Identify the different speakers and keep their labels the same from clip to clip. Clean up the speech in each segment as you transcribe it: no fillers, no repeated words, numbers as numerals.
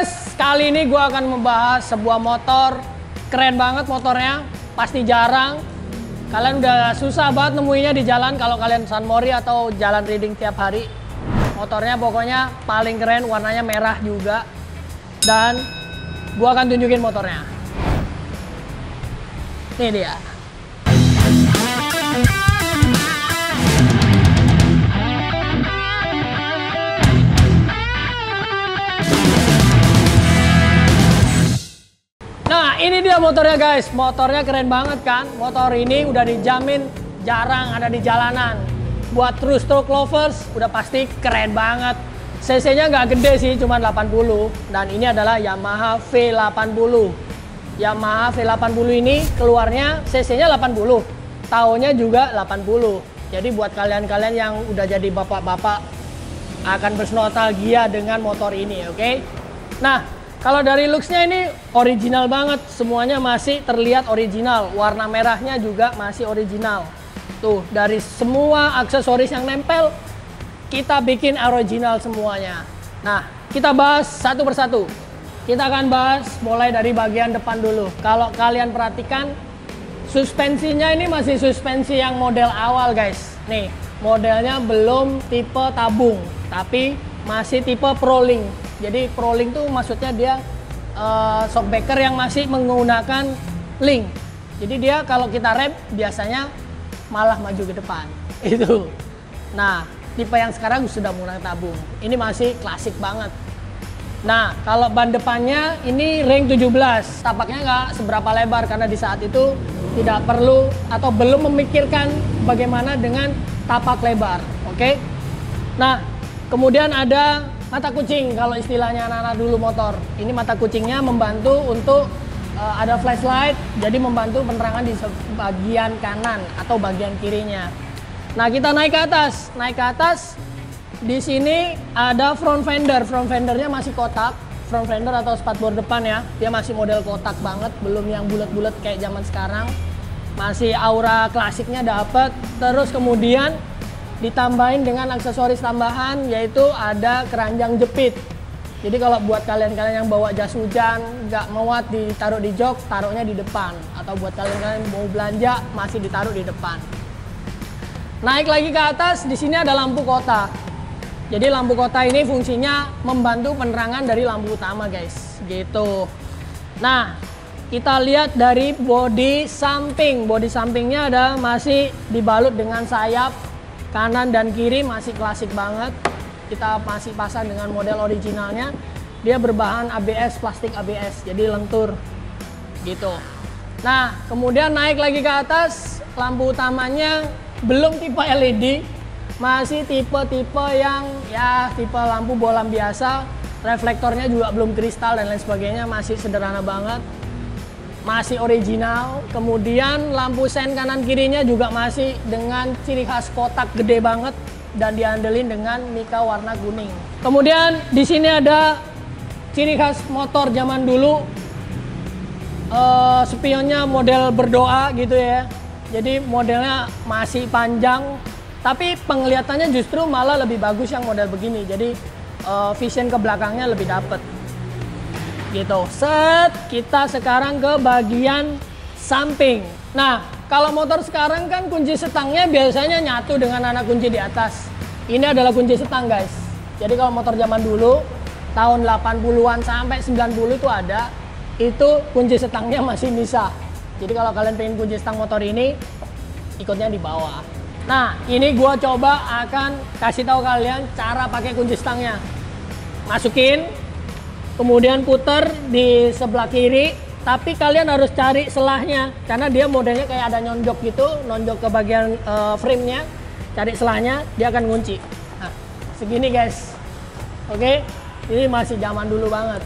Speaker 1: guys, kali ini gue akan membahas sebuah motor. Keren banget motornya, pasti jarang. Kalian udah susah banget nemuinya di jalan kalau kalian San Mori atau jalan Reading tiap hari. Motornya pokoknya paling keren, warnanya merah juga. Dan gue akan tunjukin motornya. Ini dia. Nah, ini dia motornya guys. Motornya keren banget kan. Motor ini udah dijamin jarang ada di jalanan. Buat true stroke lovers udah pasti keren banget. CC-nya nggak gede sih, cuma 80. Dan ini adalah Yamaha V80. Yamaha V80 ini keluarnya CC-nya 80. Tahunnya juga 80. Jadi buat kalian-kalian yang udah jadi bapak-bapak akan bernostalgia dengan motor ini, oke? Nah, kalau dari looks-nya ini original banget, semuanya masih terlihat original. Warna merahnya juga masih original. Tuh, dari semua aksesoris yang nempel, kita bikin original semuanya. Nah, kita bahas satu persatu. Kita akan bahas mulai dari bagian depan dulu. Kalau kalian perhatikan, suspensinya ini masih suspensi yang model awal guys. Nih, modelnya belum tipe tabung, tapi masih tipe Prolink. Jadi Prolink tuh maksudnya dia shockbreaker yang masih menggunakan link. Jadi dia kalau kita rem biasanya malah maju ke depan. Itu. Nah, tipe yang sekarang sudah menggunakan tabung. Ini masih klasik banget. Nah, kalau ban depannya ini ring 17. Tapaknya nggak seberapa lebar karena di saat itu tidak perlu atau belum memikirkan bagaimana dengan tapak lebar. Oke? Nah, kemudian ada mata kucing kalau istilahnya anak-anak dulu motor. Ini mata kucingnya membantu untuk ada flashlight, jadi membantu penerangan di bagian kanan atau bagian kirinya. Nah, kita naik ke atas. Naik ke atas, di sini ada front fender. Front fendernya masih kotak. Front fender atau spatbor depan ya. Dia masih model kotak banget, belum yang bulat-bulat kayak zaman sekarang. Masih aura klasiknya dapet. Terus kemudian ditambahin dengan aksesoris tambahan, yaitu ada keranjang jepit. Jadi kalau buat kalian-kalian yang bawa jas hujan nggak muat ditaruh di jok, taruhnya di depan. Atau buat kalian-kalian mau belanja masih ditaruh di depan. Naik lagi ke atas, di sini ada lampu kota. Jadi lampu kota ini fungsinya membantu penerangan dari lampu utama guys, gitu. Nah, kita lihat dari bodi samping. Bodi sampingnya ada masih dibalut dengan sayap. Kanan dan kiri masih klasik banget. Kita masih pasang dengan model originalnya. Dia berbahan ABS, plastik ABS, jadi lentur gitu. Nah, kemudian naik lagi ke atas, lampu utamanya belum tipe LED, masih tipe-tipe yang ya tipe lampu bolam biasa. Reflektornya juga belum kristal dan lain sebagainya, masih sederhana banget. Masih original. Kemudian lampu sen kanan kirinya juga masih dengan ciri khas kotak gede banget dan diandelin dengan mika warna kuning. Kemudian di sini ada ciri khas motor zaman dulu, spionnya model berdoa gitu ya. Jadi modelnya masih panjang, tapi penglihatannya justru malah lebih bagus yang model begini. Jadi vision ke belakangnya lebih dapet. Gitu. Set, kita sekarang ke bagian samping. Nah, kalau motor sekarang kan kunci setangnya biasanya nyatu dengan anak kunci di atas. Ini adalah kunci setang guys. Jadi kalau motor zaman dulu tahun 80-an sampai 90 itu ada, itu kunci setangnya masih bisa. Jadi kalau kalian pengen kunci setang motor ini, ikutnya di bawah. Nah, ini gua coba akan kasih tahu kalian cara pakai kunci setangnya. Masukin, kemudian putar di sebelah kiri, tapi kalian harus cari selahnya karena dia modelnya kayak ada nyonjok gitu, nonjok ke bagian frame-nya. Cari selahnya, dia akan ngunci. Nah, segini guys. Oke, ini masih zaman dulu banget.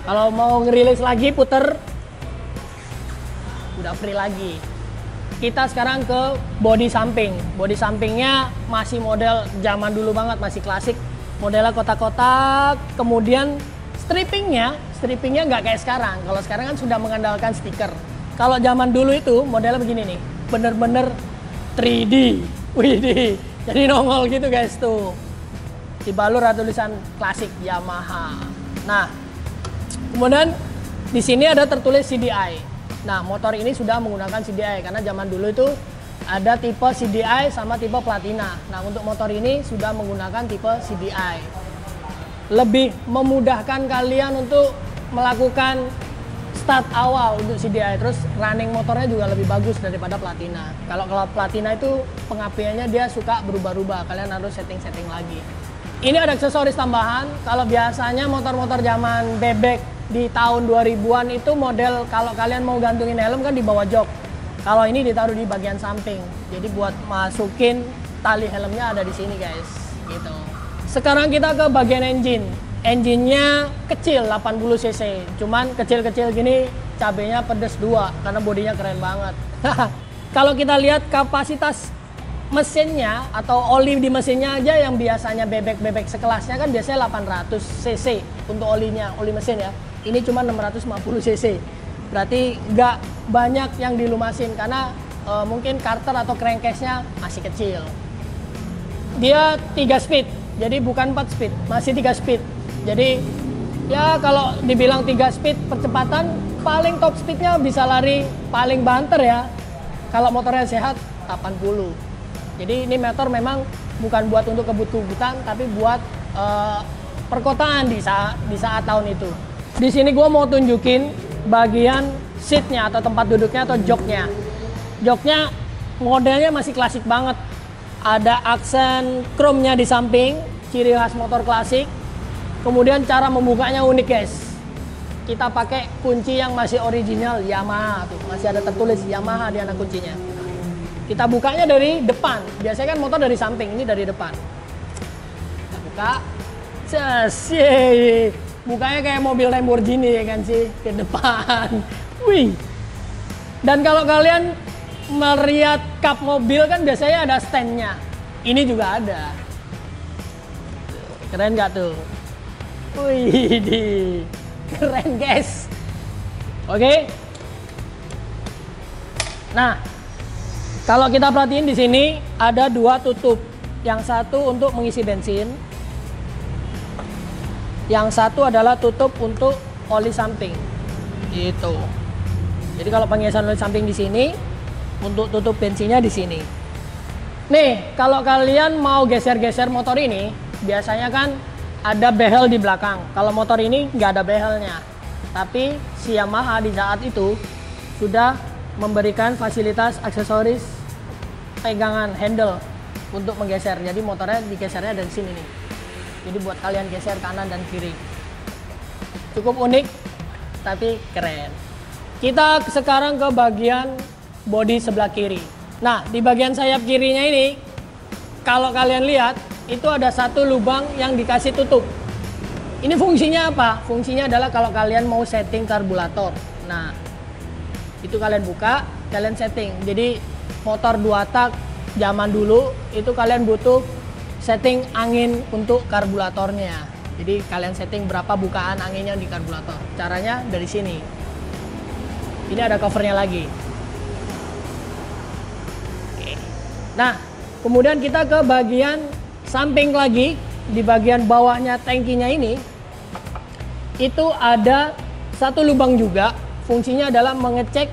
Speaker 1: Kalau mau ngerilis lagi, puter, udah free lagi. Kita sekarang ke bodi samping. Bodi sampingnya masih model zaman dulu banget, masih klasik. Modelnya kotak-kotak, kemudian strippingnya nggak kayak sekarang. Kalau sekarang kan sudah mengandalkan stiker. Kalau zaman dulu itu modelnya begini nih, bener-bener 3D. Widih, jadi nongol gitu guys tuh. Di balur ada tulisan klasik Yamaha. Nah, kemudian di sini ada tertulis CDI. Nah, motor ini sudah menggunakan CDI karena zaman dulu itu ada tipe CDI sama tipe Platina. Nah, untuk motor ini sudah menggunakan tipe CDI. Lebih memudahkan kalian untuk melakukan start awal untuk CDI, terus running motornya juga lebih bagus daripada Platina. Kalau Platina itu pengapiannya dia suka berubah-ubah, kalian harus setting-setting lagi. Ini ada aksesoris tambahan. Kalau biasanya motor-motor zaman bebek di tahun 2000-an itu model kalau kalian mau gantungin helm kan di bawah jok. Kalau ini ditaruh di bagian samping. Jadi buat masukin tali helmnya ada di sini guys, gitu. Sekarang kita ke bagian engine. Engine-nya kecil 80 cc, cuman kecil-kecil gini cabenya pedes 2 karena bodinya keren banget. Kalau kita lihat kapasitas mesinnya atau oli di mesinnya aja yang biasanya bebek-bebek sekelasnya kan biasanya 800 cc untuk olinya, oli mesin ya. Ini cuma 650 cc. Berarti nggak banyak yang dilumasin karena mungkin karter atau crankcase-nya masih kecil. Dia 3 speed, jadi bukan 4 speed, masih 3 speed. Jadi ya kalau dibilang 3 speed percepatan paling top speednya bisa lari paling banter ya. Kalau motornya sehat 80. Jadi ini motor memang bukan buat untuk kebut-kebutan tapi buat perkotaan di saat tahun itu. Di sini gue mau tunjukin bagian seatnya atau tempat duduknya atau joknya. Joknya modelnya masih klasik banget. Ada aksen chrome-nya di samping, ciri khas motor klasik. Kemudian cara membukanya unik guys. Kita pakai kunci yang masih original Yamaha tuh, masih ada tertulis Yamaha di anak kuncinya. Kita bukanya dari depan. Biasanya kan motor dari samping, ini dari depan. Kita buka. Bukanya kayak mobil Lamborghini ya kan sih, ke depan. Wih. Dan kalau kalian melihat kap mobil kan biasanya ada stand-nya. Ini juga ada. Keren nggak tuh? Wih, keren guys. Oke. Nah, kalau kita perhatiin di sini ada 2 tutup. Yang satu untuk mengisi bensin. Yang satu adalah tutup untuk oli samping. Gitu. Jadi kalau pengisian oli samping di sini, untuk tutup bensinnya di sini. Nih, kalau kalian mau geser-geser motor ini, biasanya kan ada behel di belakang. Kalau motor ini nggak ada behelnya. Tapi si Yamaha di saat itu sudah memberikan fasilitas aksesoris pegangan handle untuk menggeser. Jadi motornya digesernya dari sini nih. Jadi buat kalian geser kanan dan kiri. Cukup unik, tapi keren. Kita sekarang ke bagian bodi sebelah kiri. Nah, di bagian sayap kirinya ini, kalau kalian lihat, itu ada satu lubang yang dikasih tutup. Ini fungsinya apa? Fungsinya adalah kalau kalian mau setting karburator. Nah, itu kalian buka, kalian setting. Jadi motor 2 tak zaman dulu itu kalian butuh setting angin untuk karburatornya. Jadi kalian setting berapa bukaan anginnya di karburator. Caranya dari sini. Ini ada covernya lagi. Oke. Nah, kemudian kita ke bagian samping lagi. Di bagian bawahnya tangkinya ini itu ada satu lubang juga. Fungsinya adalah mengecek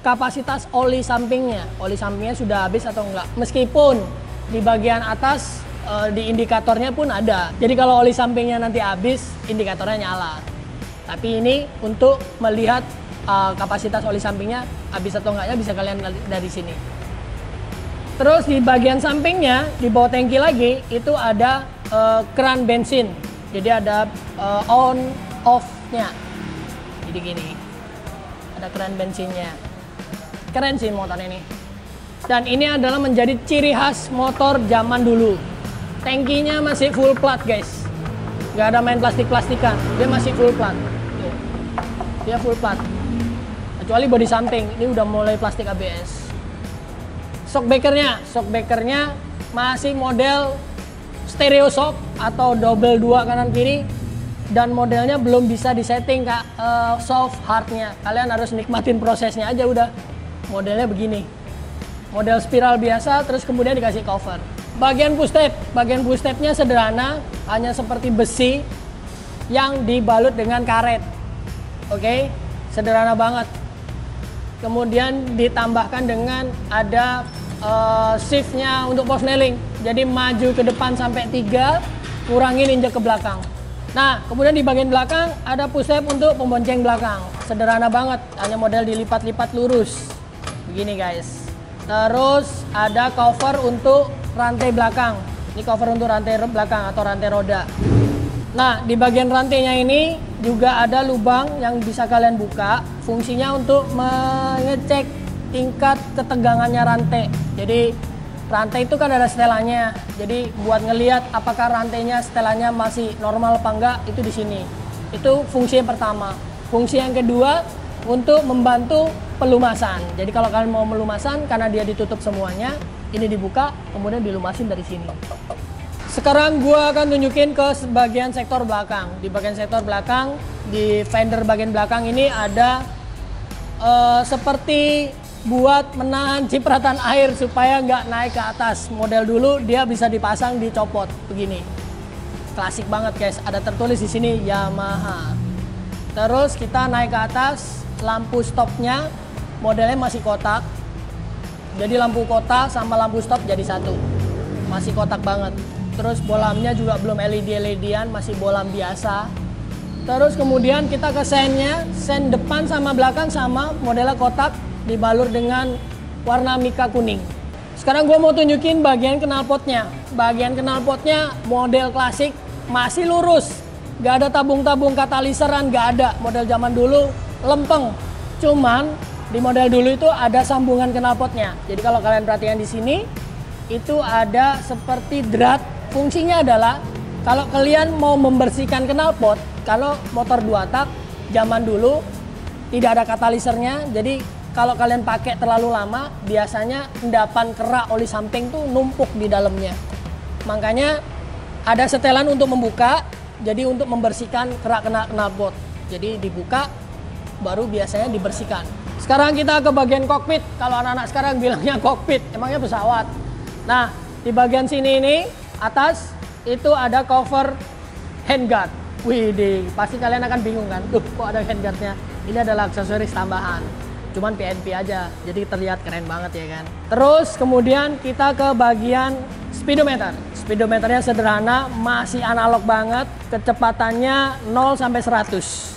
Speaker 1: kapasitas oli sampingnya. Oli sampingnya sudah habis atau enggak. Meskipun di bagian atas di indikatornya pun ada. Jadi kalau oli sampingnya nanti habis, indikatornya nyala. Tapi ini untuk melihat kapasitas oli sampingnya habis atau enggaknya bisa kalian lihat dari sini. Terus di bagian sampingnya, di bawah tangki lagi, itu ada keran bensin. Jadi ada on, off-nya. Jadi gini, ada keran bensinnya. Keren sih motor ini. Dan ini adalah menjadi ciri khas motor zaman dulu. Tangkinya masih full plat guys. Nggak ada main plastik-plastikan. Dia masih full plat. Tuh. Dia full plat. Kecuali bodi samping, ini udah mulai plastik ABS. Shockbreakernya masih model stereo shock atau double 2 kanan kiri, dan modelnya belum bisa disetting Kak, soft hardnya. Kalian harus nikmatin prosesnya aja udah. Modelnya begini, model spiral biasa, terus kemudian dikasih cover. Bagian push step, nya sederhana, hanya seperti besi yang dibalut dengan karet. Oke, sederhana banget. Kemudian ditambahkan dengan ada shiftnya untuk power snelling. Jadi maju ke depan sampai 3, kurangin injek ke belakang. Nah, kemudian di bagian belakang ada push tab untuk pembonceng belakang. Sederhana banget, hanya model dilipat-lipat lurus. Begini guys. Terus ada cover untuk rantai belakang. Ini cover untuk rantai belakang atau rantai roda. Nah, di bagian rantainya ini juga ada lubang yang bisa kalian buka. Fungsinya untuk mengecek tingkat ketegangannya rantai. Jadi rantai itu kan ada setelannya. Jadi buat ngelihat apakah rantainya setelannya masih normal apa enggak, itu di sini. Itu fungsi yang pertama. Fungsi yang kedua untuk membantu pelumasan. Jadi kalau kalian mau melumasan karena dia ditutup semuanya, ini dibuka kemudian dilumasin dari sini. Sekarang gua akan tunjukin ke bagian sektor belakang. Di bagian sektor belakang, di fender bagian belakang ini ada seperti buat menahan cipratan air supaya nggak naik ke atas. Model dulu dia bisa dipasang dicopot begini. Klasik banget guys. Ada tertulis di sini Yamaha. Terus kita naik ke atas, lampu stopnya modelnya masih kotak. Jadi lampu kotak sama lampu stop jadi satu. Masih kotak banget. Terus bolamnya juga belum LED-LED-an, masih bolam biasa. Terus kemudian kita ke sennya, sen depan sama belakang sama, modelnya kotak, dibalur dengan warna mika kuning. Sekarang gue mau tunjukin bagian knalpotnya. Bagian knalpotnya model klasik, masih lurus. Gak ada tabung-tabung kataliseran, gak ada. Model zaman dulu lempeng. Cuman di model dulu itu ada sambungan knalpotnya. Jadi kalau kalian perhatikan di sini, itu ada seperti drat. Fungsinya adalah kalau kalian mau membersihkan knalpot, kalau motor 2 tak zaman dulu tidak ada katalisernya, jadi kalau kalian pakai terlalu lama, biasanya endapan kerak oli samping tuh numpuk di dalamnya. Makanya ada setelan untuk membuka, jadi untuk membersihkan kerak knalpot. Jadi dibuka, baru biasanya dibersihkan. Sekarang kita ke bagian kokpit. Kalau anak-anak sekarang bilangnya kokpit, emangnya pesawat. Nah, di bagian sini ini, atas, itu ada cover handguard. Wih, pasti kalian akan bingung kan? Tuh, kok ada handguardnya? Ini adalah aksesoris tambahan. Cuman PNP aja, jadi terlihat keren banget ya kan. Terus kemudian kita ke bagian speedometer. Speedometernya sederhana, masih analog banget. Kecepatannya 0 sampai 100.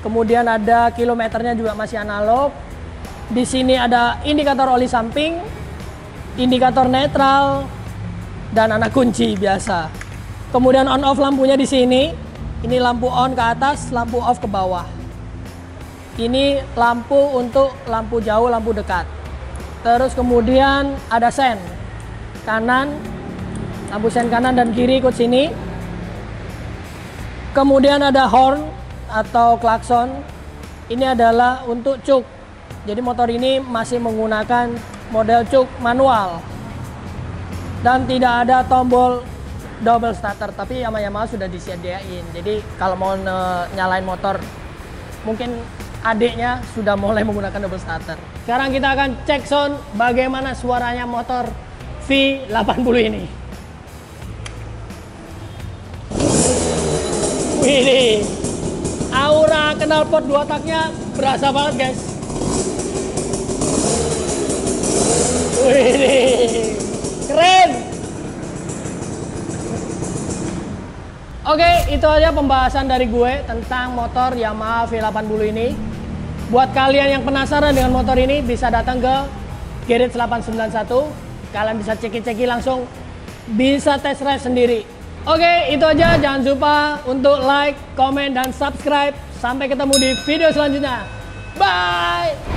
Speaker 1: Kemudian ada kilometernya juga masih analog. Di sini ada indikator oli samping, indikator netral, dan anak kunci biasa. Kemudian on off lampunya di sini. Ini lampu on ke atas, lampu off ke bawah. Ini lampu untuk lampu jauh, lampu dekat. Terus kemudian ada sen kanan, lampu sen kanan dan kiri ikut sini. Kemudian ada horn atau klakson. Ini adalah untuk cuk. Jadi motor ini masih menggunakan model cuk manual. Dan tidak ada tombol double starter, tapi Yamaha sudah disediain. Jadi kalau mau nyalain motor, mungkin adiknya sudah mulai menggunakan double starter. Sekarang kita akan cek sound bagaimana suaranya motor V80 ini. Wih, aura knalpot 2 taknya berasa banget guys. Wih, keren. Oke, itu aja pembahasan dari gue tentang motor Yamaha V80 ini. Buat kalian yang penasaran dengan motor ini, bisa datang ke Garage 891. Kalian bisa ceki-ceki langsung, bisa test drive sendiri. Oke, itu aja. Jangan lupa untuk like, komen, dan subscribe. Sampai ketemu di video selanjutnya. Bye!